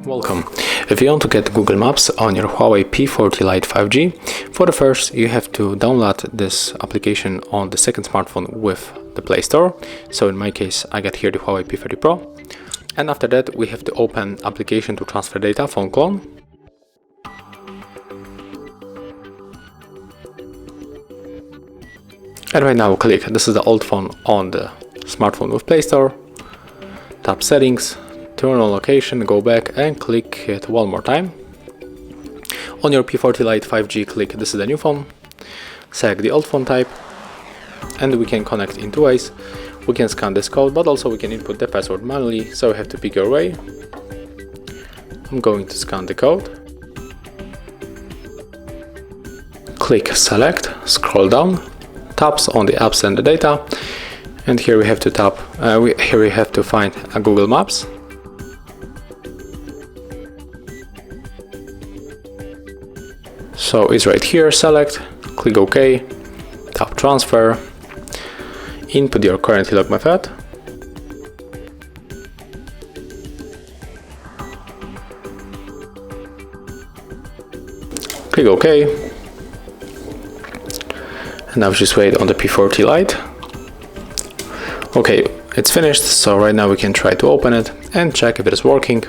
Welcome. If you want to get Google Maps on your Huawei P40 Lite 5G, for the first you have to download this application on the second smartphone with the Play Store. So in my case I got here the Huawei P30 Pro. And after that we have to open application to transfer data, phone clone. And right now click, this is the old phone on the smartphone with Play Store. Tap settings, turn on location, go back and click it one more time. On your P40 Lite 5G, click this is the new phone. Select the old phone type and we can connect in two ways. We can scan this code, but also we can input the password manually, so you have to pick your way. I'm going to scan the code. Click select, scroll down, taps on the apps and the data, and here we have to tap, here we have to find a Google Maps. So it's right here, select, click OK, tap transfer, input your currently logged method. Click OK. And now just wait on the P40 Lite. Okay, it's finished, so right now we can try to open it and check if it is working.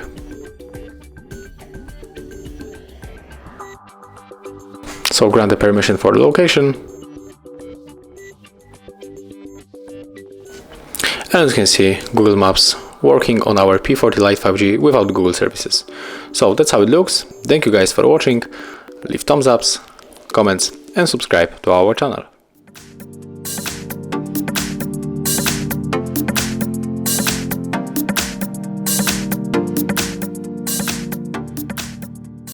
So grant the permission for the location. And as you can see, Google Maps working on our P40 Lite 5G without Google services. So that's how it looks. Thank you guys for watching. Leave thumbs ups, comments and subscribe to our channel.